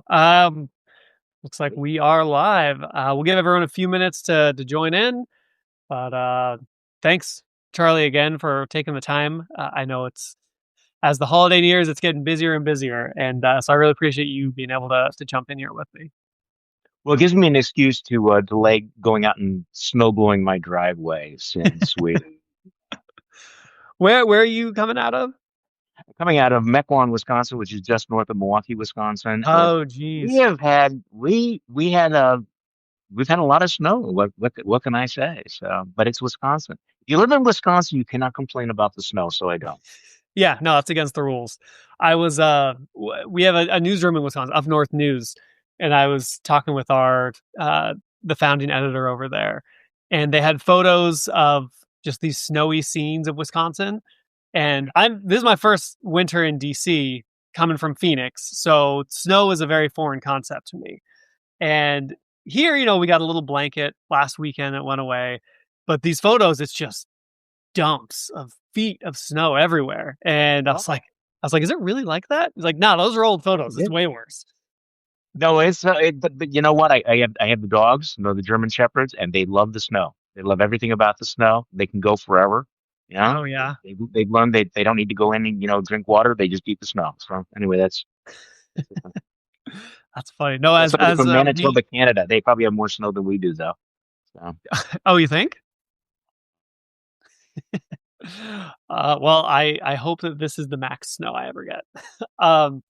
Um, Looks like we are live. We'll give everyone a few minutes to join in, but thanks, Charlie, again for taking the time. I know it's as the holiday nears, it's getting busier and busier, and so I really appreciate you being able to jump in here with me. Well, it gives me an excuse to delay going out and snow blowing my driveway since we Where are you coming out of? coming out of Mequon, Wisconsin, which is just north of Milwaukee, Wisconsin, and Oh, we geez. have had we had we've had a lot of snow. What can I say? So, but it's Wisconsin. If you live in Wisconsin, you cannot complain about the snow, so I don't. Yeah, no, it's against the rules. I was we have a newsroom in Wisconsin, Up North News, and I was talking with our the founding editor over there, and they had photos of just these snowy scenes of Wisconsin. And I'm this is my first winter in DC coming from Phoenix, so snow is a very foreign concept to me. And here, we got a little blanket last weekend, it went away, but these photos, it's just dumps of feet of snow everywhere. And Oh, I was like, is it really like that? He's like, no, those are old photos. It's yeah. way worse. No, but you know what? I have the dogs, the German Shepherds, and they love the snow. They love everything about the snow. They can go forever. You know, Oh yeah, they've learned they don't need to go in and drink water. They just eat the snow. So anyway, that's the thing. that's funny. No, That's somebody as from we. Manitoba, Canada. They probably have more snow than we do, though. So Oh, you think? Well, I hope that this is the max snow I ever get. um,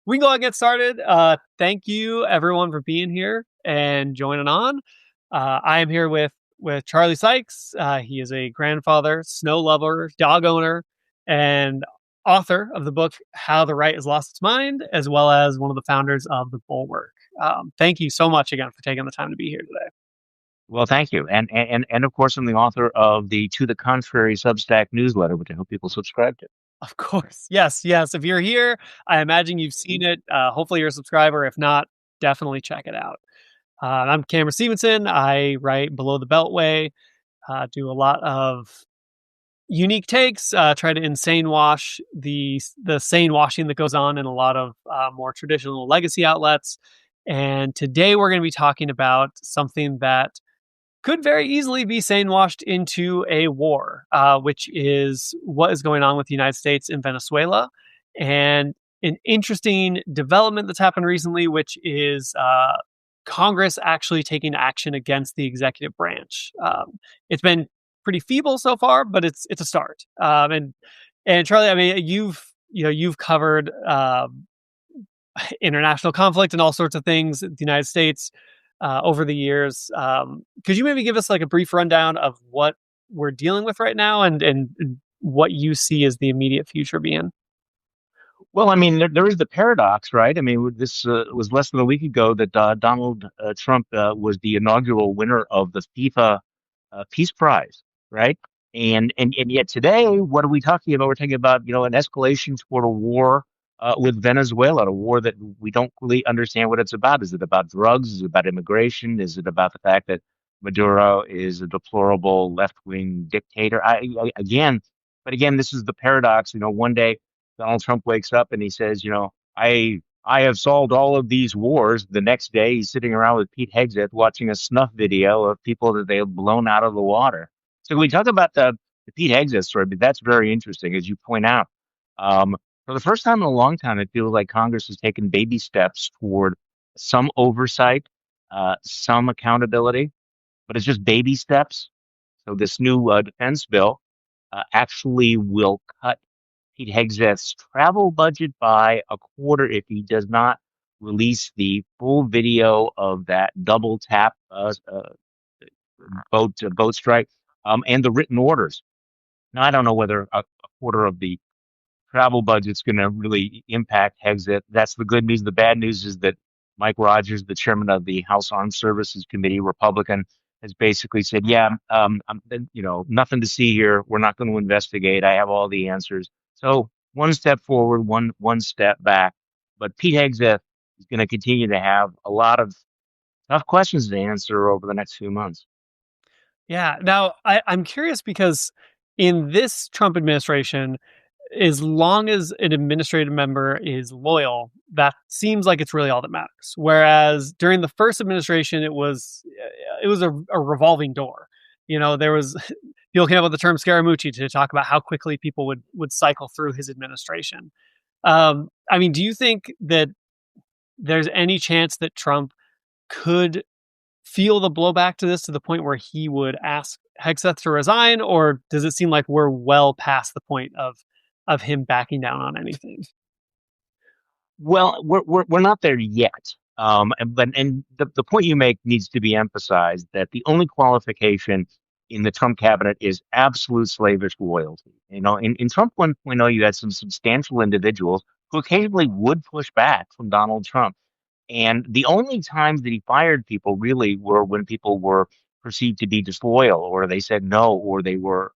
we can go ahead and get started. Thank you everyone for being here and joining on. I am here with Charlie Sykes. He is a grandfather, snow lover, dog owner, and author of the book "How the Right Has Lost Its Mind," as well as one of the founders of the Bulwark. Thank you so much again for taking the time to be here today. well, thank you, and of course, I'm the author of the To the Contrary Substack newsletter, which I hope people subscribe to. Of course, yes, yes. If you're here, I imagine you've seen it. Hopefully, you're a subscriber. If not, definitely check it out. I'm Camaron Stevenson. I write Below the Beltway. Do a lot of unique takes. Try to insane wash the sane washing that goes on in a lot of more traditional legacy outlets. And today we're going to be talking about something that could very easily be sane washed into a war, which is what is going on with the United States in Venezuela. And an interesting development that's happened recently, which is Congress actually taking action against the executive branch. It's been pretty feeble so far, but it's a start. And Charlie, I mean, you've covered international conflict and all sorts of things in the United States over the years. Could you maybe give us like a brief rundown of what we're dealing with right now and what you see as the immediate future being? Well, I mean, there is the paradox, right? I mean, this was less than a week ago that Donald Trump was the inaugural winner of the FIFA Peace Prize, right? And yet today, what are we talking about? We're talking about, an escalation toward a war with Venezuela, a war that we don't really understand what it's about. Is it about drugs? Is it about immigration? Is it about the fact that Maduro is a deplorable left-wing dictator? But again, this is the paradox. One day Donald Trump wakes up and he says, I have solved all of these wars. The next day, he's sitting around with Pete Hegseth watching a snuff video of people that they have blown out of the water. So we talk about the Pete Hegseth story, but that's very interesting, as you point out. For the first time in a long time, it feels like Congress has taken baby steps toward some oversight, some accountability, but it's just baby steps. So this new defense bill actually will cut Pete Hegseth's travel budget by a quarter if he does not release the full video of that double tap boat strike and the written orders. Now, I don't know whether a quarter of the travel budget's going to really impact Hegseth. That's the good news. The bad news is that Mike Rogers, the chairman of the House Armed Services Committee, Republican, has basically said, "Yeah, nothing to see here. We're not going to investigate. I have all the answers." So one step forward, one step back. But Pete Hegseth is going to continue to have a lot of tough questions to answer over the next few months. Yeah. Now, I'm curious because in this Trump administration, as long as an administrative member is loyal, that seems like it's really all that matters. Whereas during the first administration, it was a revolving door. There was people came up with the term Scaramucci to talk about how quickly people would cycle through his administration. I mean, do you think that there's any chance that Trump could feel the blowback to this to the point where he would ask Hegseth to resign, or does it seem like we're well past the point of him backing down on anything? Well, we're not there yet. The point you make needs to be emphasized that the only qualification in the Trump cabinet is absolute slavish loyalty. In Trump 1.0, you had some substantial individuals who occasionally would push back from Donald Trump. And the only times that he fired people really were when people were perceived to be disloyal, or they said no, or they were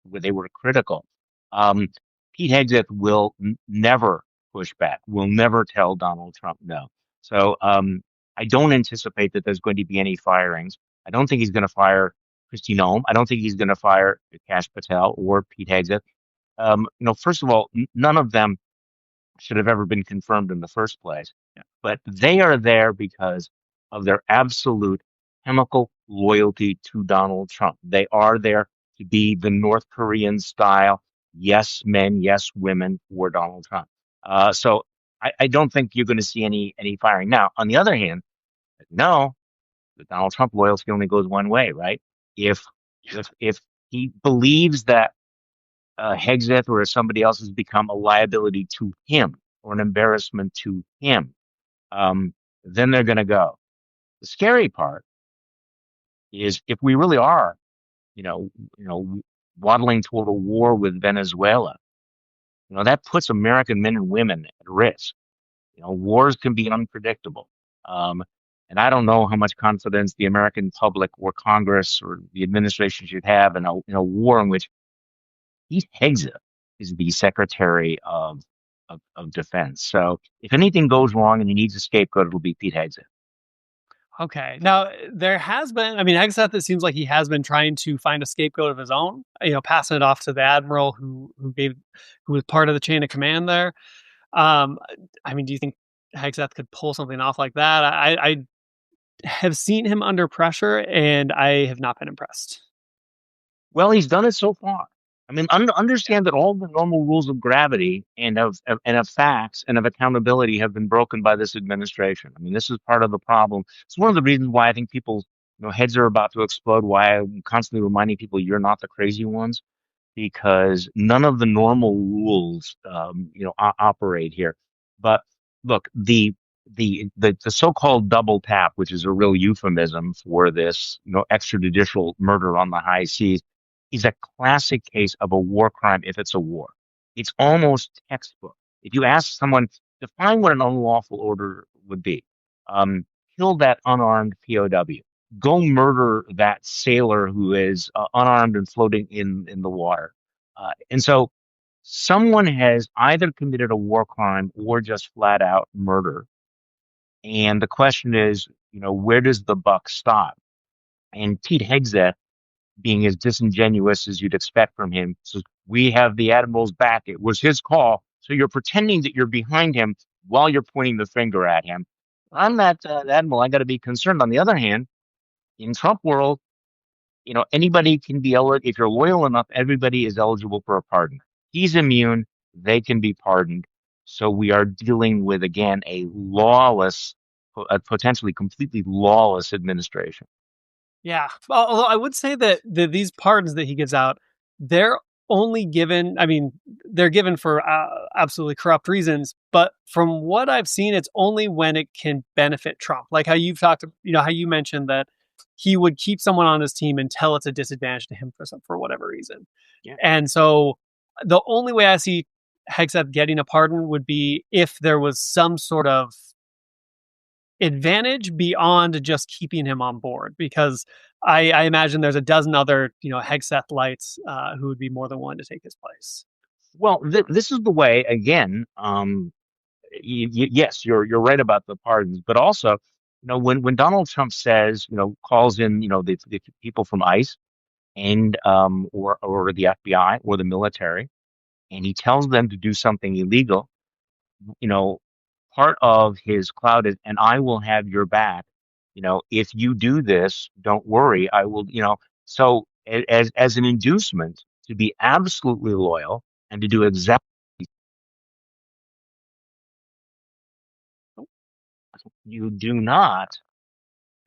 critical. Um, Pete Hegseth will never push back. Will never tell Donald Trump no. So I don't anticipate that there's going to be any firings. I don't think he's going to fire Kristi Noem. I don't think he's going to fire Kash Patel or Pete Hegseth. First of all, none of them should have ever been confirmed in the first place. Yeah. But they are there because of their absolute chemical loyalty to Donald Trump. They are there to be the North Korean style, yes men, yes women for Donald Trump. So I don't think you're going to see any firing. Now, on the other hand, no, the Donald Trump loyalty only goes one way, right? If if he believes that Hegseth or somebody else has become a liability to him or an embarrassment to him, then they're going to go. The scary part is if we really are, you know, you know, waddling toward a war with Venezuela, that puts American men and women at risk. Wars can be unpredictable. Um, and I don't know how much confidence the American public or Congress or the administration should have in a war in which Pete Hegseth is the Secretary of Defense. So if anything goes wrong and he needs a scapegoat, it'll be Pete Hegseth. Okay. Now there has been, I mean, Hegseth, it seems like he has been trying to find a scapegoat of his own, passing it off to the admiral who was part of the chain of command there. Um, I mean, do you think Hegseth could pull something off like that? I have seen him under pressure, and I have not been impressed. Well, he's done it so far. I mean, understand that all the normal rules of gravity and of facts and of accountability have been broken by this administration. I mean, this is part of the problem. It's one of the reasons why I think people, heads are about to explode. Why I'm constantly reminding people you're not the crazy ones, because none of the normal rules, operate here. But look, the so-called double tap, which is a real euphemism for this, extrajudicial murder on the high seas, is a classic case of a war crime if it's a war. It's almost textbook. If you ask someone, define what an unlawful order would be. Kill that unarmed POW. Go murder that sailor who is unarmed and floating in the water. And so someone has either committed a war crime or just flat out murder. And the question is, where does the buck stop? And Pete Hegseth, being as disingenuous as you'd expect from him, says, we have the admiral's back. It was his call. So you're pretending that you're behind him while you're pointing the finger at him. I'm that admiral. I got to be concerned. On the other hand, in Trump world, anybody can be eligible. If you're loyal enough, everybody is eligible for a pardon. He's immune. They can be pardoned. So we are dealing with, again, a lawless, a potentially completely lawless administration. Yeah. Although I would say that these pardons that he gives out, they're only given, I mean, they're given for absolutely corrupt reasons. But from what I've seen, it's only when it can benefit Trump. Like how you've talked, how you mentioned that he would keep someone on his team until it's a disadvantage to him for whatever reason. Yeah. And so the only way I see Hegseth getting a pardon would be if there was some sort of advantage beyond just keeping him on board, because I imagine there's a dozen other Hegseth lights who would be more than willing to take his place. Well, this is the way. Again, yes, you're right about the pardons, but also, when Donald Trump says, calls in, the people from ICE and or the FBI or the military, and he tells them to do something illegal, you know, part of his cloud is, and I will have your back. If you do this, don't worry, I will, so as an inducement to be absolutely loyal and to do exactly, you do not,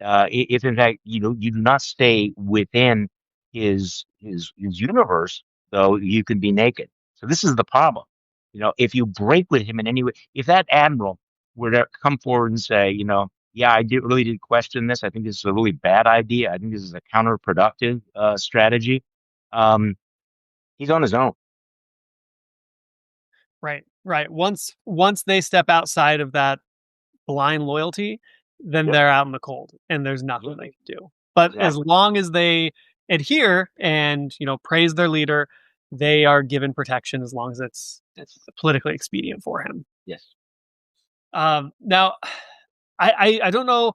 if in fact you do not stay within his universe, though you can be naked. So this is the problem. If you break with him in any way, if that admiral were to come forward and say, yeah, really did question this. I think this is a really bad idea. I think this is a counterproductive strategy. Um, he's on his own. Right, right. Once they step outside of that blind loyalty, then Yep. they're out in the cold and there's nothing Yep. they can do. But as Exactly. long as they adhere and, praise their leader, they are given protection as long as it's Yes. politically expedient for him. Yes. Now, I don't know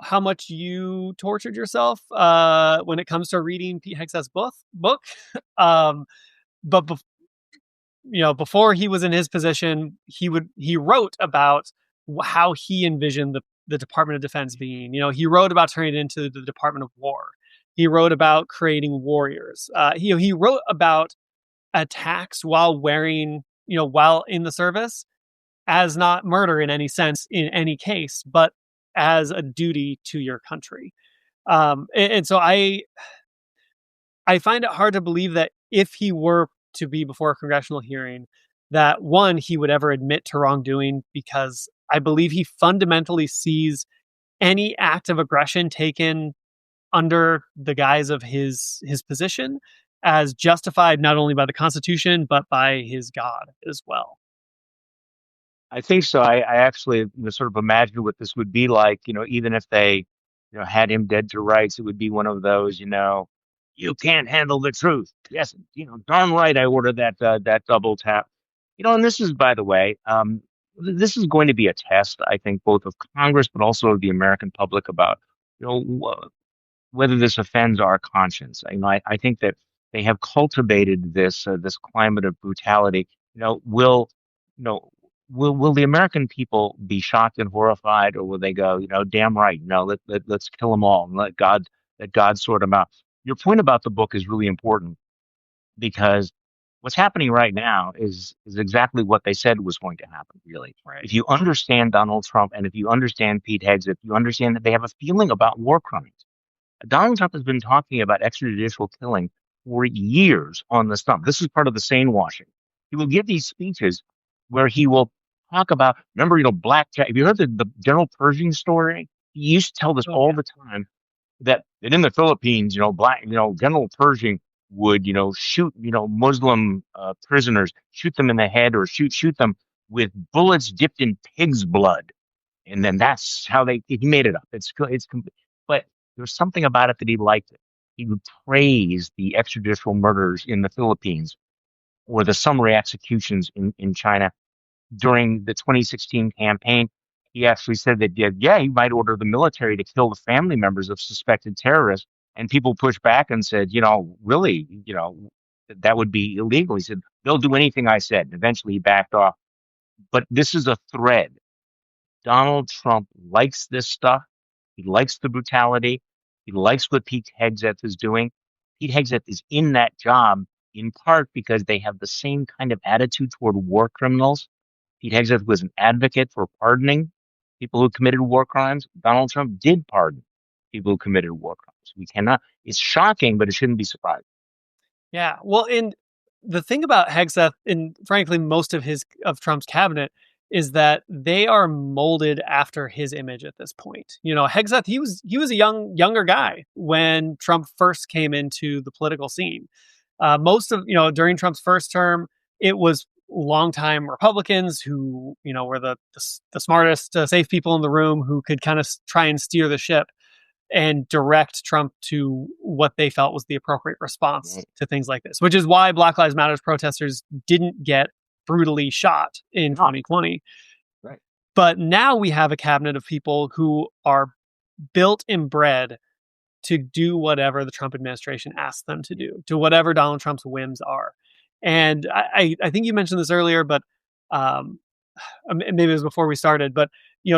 how much you tortured yourself when it comes to reading Pete Hegseth's book. um, but before he was in his position, he wrote about how he envisioned the Department of Defense being. He wrote about turning it into the Department of War. He wrote about creating warriors. He wrote about attacks while in the service, as not murder in any sense in any case, but as a duty to your country. And so I find it hard to believe that if he were to be before a congressional hearing, that one, he would ever admit to wrongdoing, because I believe he fundamentally sees any act of aggression taken under the guise of his position as justified not only by the Constitution but by his God as well. I think so. I actually sort of imagined what this would be like, even if they, had him dead to rights, it would be one of those, you can't handle the truth. Yes, darn right I ordered that double tap. And this is, by the way, this is going to be a test, I think, both of Congress but also of the American public about, whether this offends our conscience. I think that they have cultivated this climate of brutality. You know, will the American people be shocked and horrified, or will they go, damn right, no, let's kill them all and let God sort them out. Your point about the book is really important because what's happening right now is exactly what they said was going to happen, really. Right. If you understand Donald Trump and if you understand Pete Hegseth, you understand that they have a feeling about war crimes. Donald Trump has been talking about extrajudicial killing for years on the stump. This is part of the sane washing. He will give these speeches where he will talk about, remember, Black Jack. Have you heard the General Pershing story? He used to tell this Oh all yeah. the time that in the Philippines, General Pershing would, shoot, Muslim prisoners, shoot them in the head or shoot them with bullets dipped in pig's blood, and then that's how he made it up. But there's something about it that he liked it. He would praise the extrajudicial murders in the Philippines or the summary executions in China during the 2016 campaign. He actually said that, yeah, he might order the military to kill the family members of suspected terrorists. And people pushed back and said, really, that would be illegal. He said, they'll do anything I said. And eventually he backed off. But this is a thread. Donald Trump likes this stuff. He likes the brutality. He likes what Pete Hegseth is doing. Pete Hegseth is in that job in part because they have the same kind of attitude toward war criminals. Pete Hegseth was an advocate for pardoning people who committed war crimes. Donald Trump did pardon people who committed war crimes. We cannot, it's shocking, but it shouldn't be surprising. Yeah. Well, and the thing about Hegseth, and frankly most of Trump's cabinet, is that they are molded after his image at this point. Hegseth, he was a younger guy when Trump first came into the political scene. Most of during Trump's first term, it was longtime Republicans who were the smartest, safe people in the room who could kind of try and steer the ship and direct Trump to what they felt was the appropriate response to things like this, which is why Black Lives Matter protesters didn't get brutally shot in Not 2020. right. But now we have a cabinet of people who are built and bred to do whatever the Trump administration asks them to do whatever Donald Trump's whims are. And I think you mentioned this earlier, but um, maybe it was before we started. But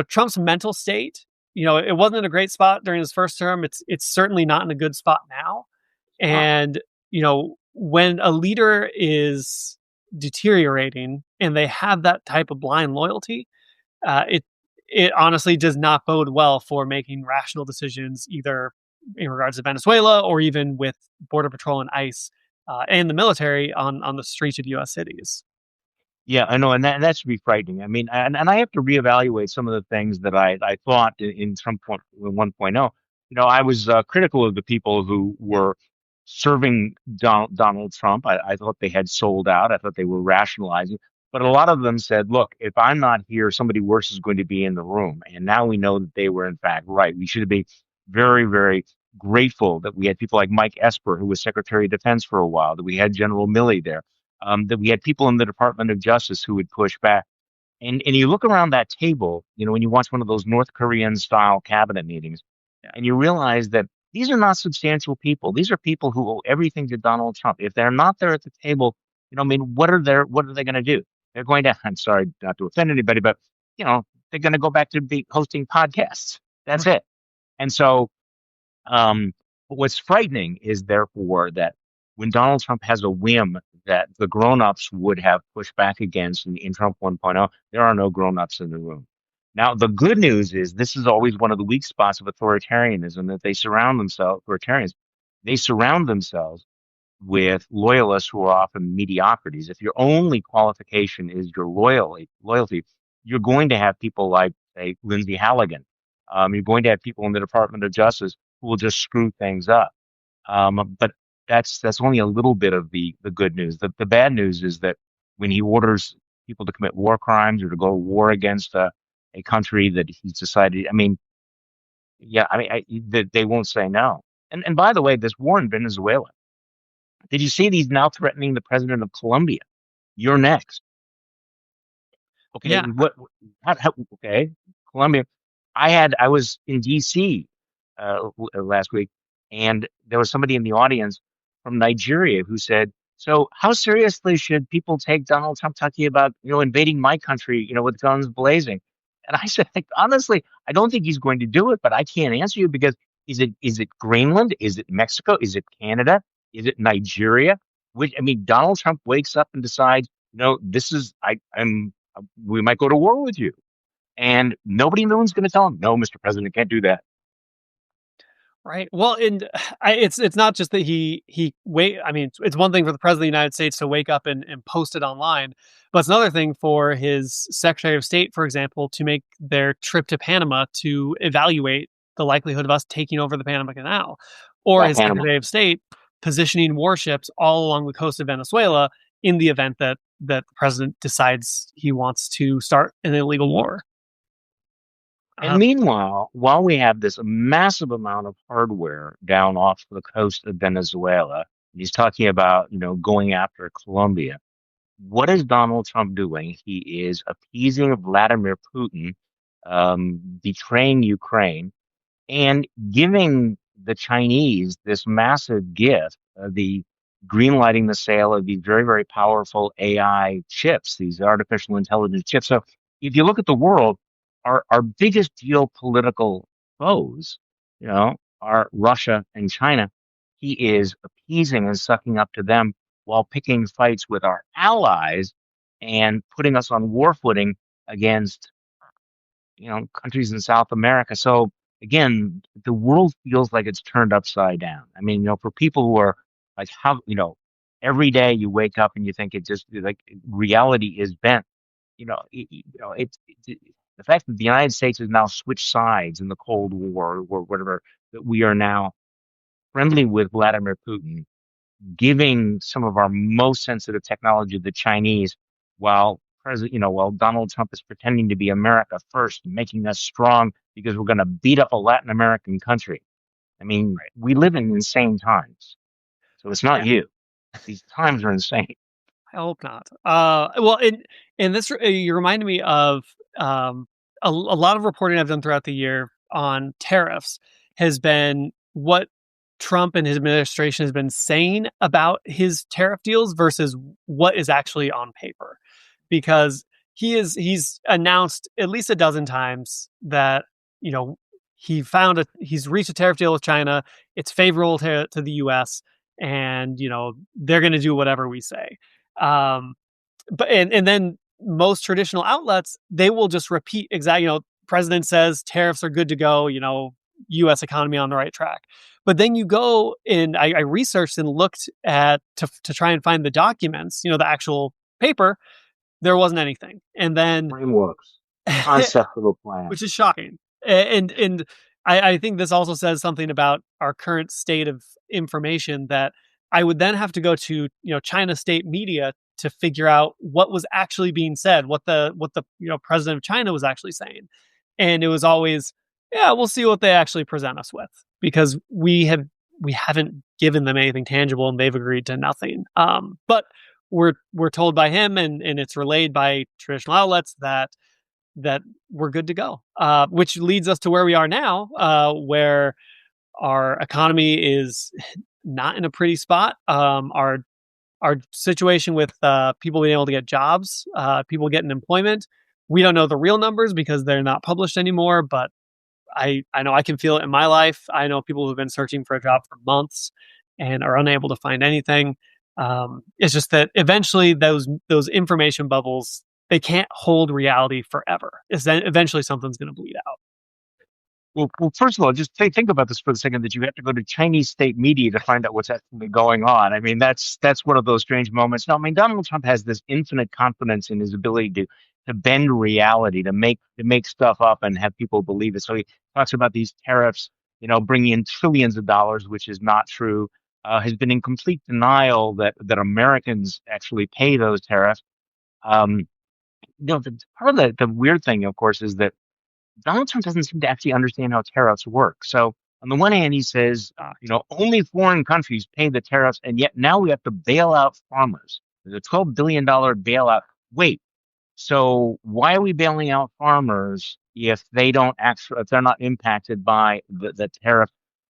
Trump's mental state, it wasn't in a great spot during his first term. It's certainly not in a good spot now. Sure. And when a leader is deteriorating and they have that type of blind loyalty, it honestly does not bode well for making rational decisions, either in regards to Venezuela or even with Border Patrol and ICE and the military on the streets of U.S. cities. Yeah, I know, and that should be frightening. I mean, and I have to reevaluate some of the things that I thought in Trump 1.0. I was critical of the people who were serving Donald Trump. I thought they had sold out. I thought they were rationalizing. But a lot of them said, look, if I'm not here, somebody worse is going to be in the room. And now we know that they were, in fact, right. We should be very, very grateful that we had people like Mike Esper, who was Secretary of Defense for a while, that we had General Milley there, that we had people in the Department of Justice who would push back. And you look around that table, when you watch one of those North Korean style cabinet meetings, Yeah. and you realize that these are not substantial people. These are people who owe everything to Donald Trump. If they're not there at the table, I mean, what are they going to do? They're going to, I'm sorry not to offend anybody, but they're going to go back to be hosting podcasts. That's it. And so, what's frightening is therefore that when Donald Trump has a whim that the grown-ups would have pushed back against in Trump 1.0, there are no grown-ups in the room. Now, the good news is this is always one of the weak spots of authoritarianism, that authoritarians, they surround themselves with loyalists who are often mediocrities. If your only qualification is your loyalty, you're going to have people like, say, Lindsey Halligan. You're going to have people in the Department of Justice who will just screw things up. But that's only a little bit of the good news. The bad news is that when he orders people to commit war crimes or to go to war against a country that he's decided, I mean, yeah, I mean, they won't say no. And by the way, this war in Venezuela, did you see he's now threatening the president of Colombia? You're next. Okay, Yeah. okay, Colombia. I was in D.C. Last week, and there was somebody in the audience from Nigeria who said, "So, how seriously should people take Donald Trump talking about invading my country, with guns blazing?" And I said, like, honestly, I don't think he's going to do it, but I can't answer you because is it Greenland? Is it Mexico? Is it Canada? Is it Nigeria? Which I mean, Donald Trump wakes up and decides, this is I'm we might go to war with you. And nobody in the room's going to tell him, no, Mr. President, can't do that. Right. Well, and it's not just that he wait. I mean, it's one thing for the president of the United States to wake up and post it online, but it's another thing for his Secretary of State, for example, to make their trip to Panama to evaluate the likelihood of us taking over the Panama Canal, or Yeah, his Panama. Secretary of State positioning warships all along the coast of Venezuela in the event that the president decides he wants to start an illegal war. And Um, meanwhile, while we have this massive amount of hardware down off the coast of Venezuela, he's talking about, going after Colombia. What is Donald Trump doing? He is appeasing Vladimir Putin, betraying Ukraine, and giving the Chinese this massive gift, the green lighting the sale of these very, very powerful AI chips, these artificial intelligence chips. So if you look at the world, our biggest geopolitical foes, are Russia and China. He is appeasing and sucking up to them while picking fights with our allies and putting us on war footing against countries in South America. So again, the world feels like it's turned upside down. I mean, for people who are like, how, every day you wake up and you think it just like reality is bent. The fact that the United States has now switched sides in the Cold War or whatever, that we are now friendly with Vladimir Putin, giving some of our most sensitive technology to the Chinese, while Donald Trump is pretending to be America first, making us strong because we're going to beat up a Latin American country. I mean, we live in insane times, so it's not yeah. you. These times are insane. I hope not. Well, in this, you reminded me of a lot of reporting I've done throughout the year on tariffs has been what Trump and his administration has been saying about his tariff deals versus what is actually on paper. Because he's announced at least a dozen times that, you know, he's reached a tariff deal with China. It's favorable to the US, and, you know, they're going to do whatever we say. But and then most traditional outlets, they will just repeat exactly, you know, president says tariffs are good to go, you know, US economy on the right track. But then you go and I researched and looked at to try and find the documents, you know, the actual paper. There wasn't anything. And then Frameworks, concept of a plan. which is shocking. And I think this also says something about our current state of information, that I would then have to go to, you know, China state media to figure out what was actually being said, what the you know, president of China was actually saying. And it was always, yeah, we'll see what they actually present us with, because we haven't given them anything tangible and they've agreed to nothing. But we're told by him, and it's relayed by traditional outlets that we're good to go, which leads us to where we are now, where our economy is not in a pretty spot. Our situation with people being able to get jobs, people getting employment, we don't know the real numbers because they're not published anymore. But I know I can feel it in my life. I know people who've been searching for a job for months and are unable to find anything. It's just that eventually those information bubbles, they can't hold reality forever. Eventually something's going to bleed out. Well, first of all, just think about this for a second, that you have to go to Chinese state media to find out what's actually going on. I mean, that's one of those strange moments. No, I mean, Donald Trump has this infinite confidence in his ability to bend reality, to make stuff up and have people believe it. So he talks about these tariffs, you know, bringing in trillions of dollars, which is not true. Has been in complete denial that Americans actually pay those tariffs. Um, Part of the weird thing, of course, is that Donald Trump doesn't seem to actually understand how tariffs work. So on the one hand, he says, you know, only foreign countries pay the tariffs, and yet now we have to bail out farmers. There's a $12 billion bailout. Wait, so why are we bailing out farmers if if they're not impacted by the tariff?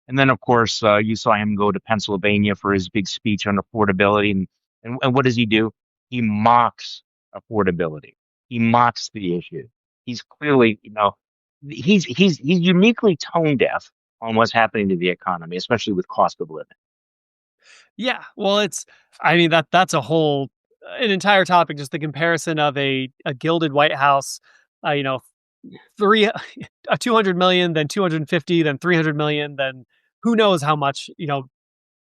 And then, of course, you saw him go to Pennsylvania for his big speech on affordability, and what does he do? He mocks affordability. He mocks the issue. He's clearly, you know, he's uniquely tone deaf on what's happening to the economy, especially with cost of living. Yeah, well, I mean, that's an entire topic, just the comparison of a gilded White House, you know, three, 200 million, then 250, then 300 million, then who knows how much, you know,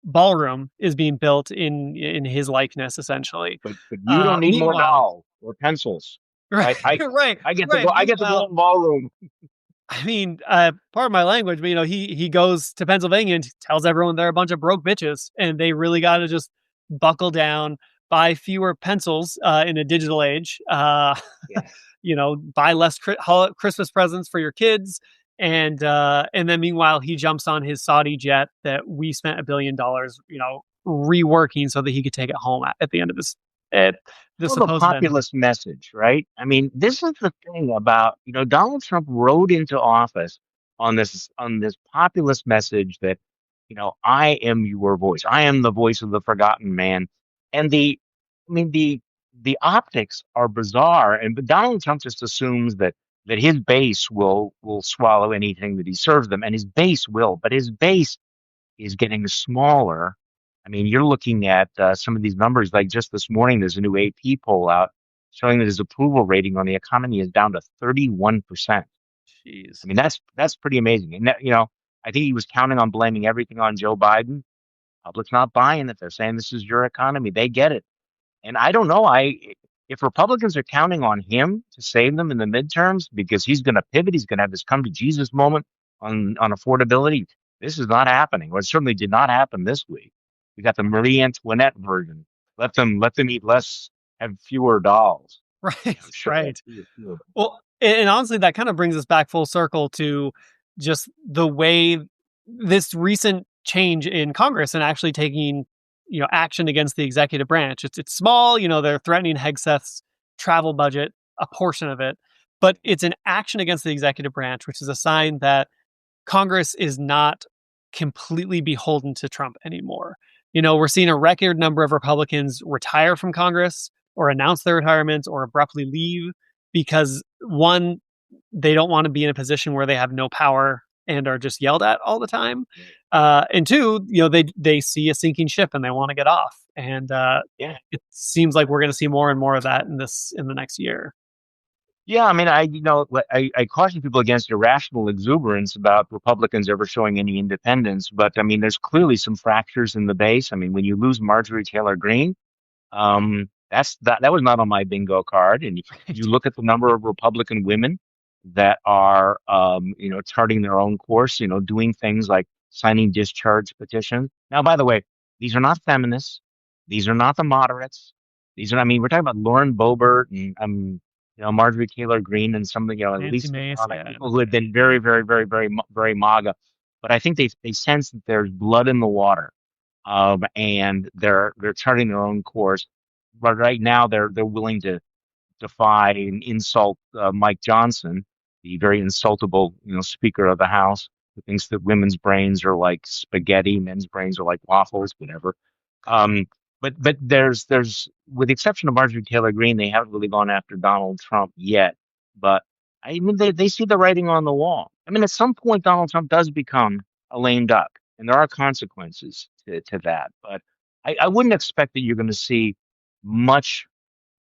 ballroom is being built in his likeness, essentially. But you don't need more Meanwhile, dolls or pencils, right, right? I right, I get to right. go. I get to go Meanwhile, in ballroom. I mean, part of my language, but, you know, he goes to Pennsylvania and tells everyone they're a bunch of broke bitches, and they really got to just buckle down, buy fewer pencils in a digital age. Yeah. You know, buy less Christmas presents for your kids, and then meanwhile he jumps on his Saudi jet that we spent $1 billion, you know, reworking so that he could take it home at the end of the Of a supposed end. populist message, right? I mean, this is the thing about, you know, Donald Trump rode into office on this populist message that, you know, I am your voice. I am the voice of the forgotten man. And I mean, the optics are bizarre. And but Donald Trump just assumes that his base will swallow anything that he serves them, and his base will, but his base is getting smaller. I mean, you're looking at some of these numbers, like just this morning, there's a new AP poll out showing that his approval rating on the economy is down to 31%. I Jeez. mean, that's pretty amazing. And that, you know, I think he was counting on blaming everything on Joe Biden. Public's not buying it. They're saying this is your economy. They get it. And I don't know. If Republicans are counting on him to save them in the midterms because he's going to pivot, he's going to have this come to Jesus moment on affordability. This is not happening. Or it certainly did not happen this week. We got the Marie Antoinette version. Let them eat less, have fewer dolls. Right, You know, sure, right. fewer. Well, and honestly, that kind of brings us back full circle to just the way this recent change in Congress and actually taking, you know, action against the executive branch. It's small, you know, they're threatening Hegseth's travel budget, a portion of it, but it's an action against the executive branch, which is a sign that Congress is not completely beholden to Trump anymore. We're seeing a record number of Republicans retire from Congress or announce their retirements or abruptly leave because, one, they don't want to be in a position where they have no power and are just yelled at all the time. And two, they see a sinking ship and they want to get off. And Yeah. it seems like we're going to see more and more of that in the next year. Yeah, I mean, I caution people against irrational exuberance about Republicans ever showing any independence, but I mean, there's clearly some fractures in the base. I mean, when you lose Marjorie Taylor Greene, that was not on my bingo card. And you look at the number of Republican women that are, charting their own course, doing things like signing discharge petitions. Now, by the way, these are not feminists. These are not the moderates. I mean, we're talking about Lauren Boebert and, Marjorie Taylor Greene and some of the, Nancy Lisa Mace, McConnell, yeah. people who had been very, very, very, very, very MAGA. But I think they sense that there's blood in the water, and they're charting their own course. But right now, they're willing to defy and insult Mike Johnson, the very insultable, Speaker of the House, who thinks that women's brains are like spaghetti, men's brains are like waffles, whatever. Um, but there's with the exception of Marjorie Taylor Greene, they haven't really gone after Donald Trump yet. But I mean, they see the writing on the wall. I mean, at some point, Donald Trump does become a lame duck, and there are consequences to that. But I wouldn't expect that you're going to see much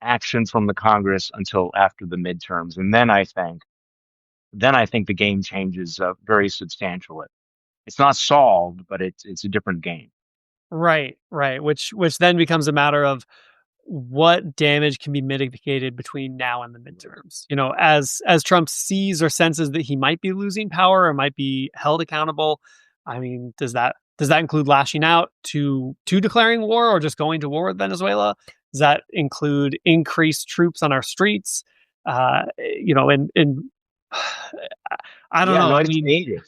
action from the Congress until after the midterms, and then I think the game changes very substantially. It's not solved, but it's a different game. Right, right. Which then becomes a matter of what damage can be mitigated between now and the midterms. As Trump sees or senses that he might be losing power or might be held accountable. I mean, does that include lashing out to declaring war or just going to war with Venezuela? Does that include increased troops on our streets? And I don't Yeah, know. no, I it's mean, creative.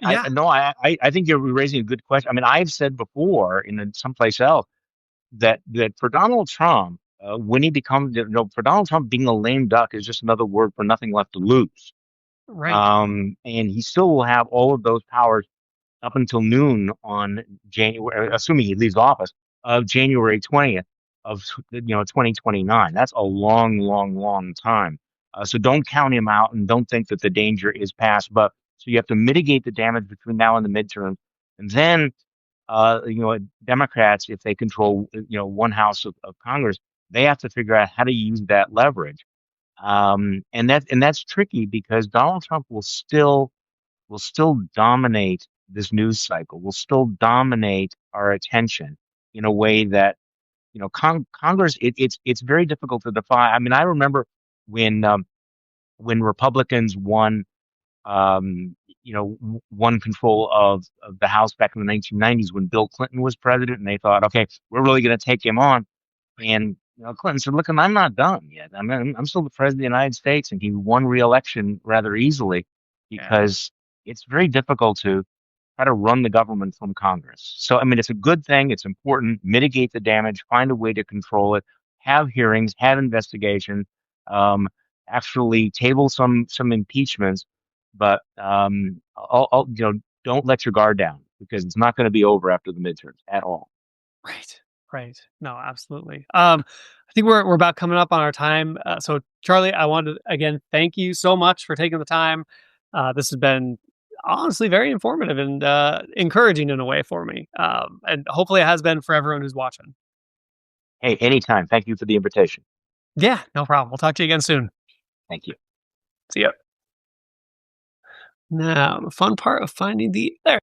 yeah, No, I think you're raising a good question. I mean, I've said before someplace else that for Donald Trump, when he becomes, for Donald Trump, being a lame duck is just another word for nothing left to lose. right, And he still will have all of those powers up until noon on January, assuming he leaves office, of January 20th of 2029. That's a long, long, long time. So don't count him out and don't think that the danger is past. But so you have to mitigate the damage between now and the midterm, and then Democrats, if they control one house of Congress, they have to figure out how to use that leverage. And that's tricky because Donald Trump will still dominate this news cycle, will still dominate our attention in a way that Congress it's very difficult to defy. I mean, I remember when Republicans won control of the House back in the 1990s when Bill Clinton was president, and they thought, okay, we're really going to take him on. And Clinton said, "Look, I'm not done yet. I'm still the president of the United States," and he won re-election rather easily yeah, because it's very difficult to try to run the government from Congress. So, I mean, it's a good thing. It's important. Mitigate the damage. Find a way to control it. Have hearings. Have investigation. Um, Actually, table some impeachments. But don't let your guard down because it's not going to be over after the midterms at all. right, right. No, absolutely. I think we're about coming up on our time. So, Charlie, I wanted to again thank you so much for taking the time. This has been honestly very informative and encouraging in a way for me. And hopefully it has been for everyone who's watching. Hey, anytime. Thank you for the invitation. Yeah, no problem. We'll talk to you again soon. Thank you. See ya. Now, the fun part of finding the there.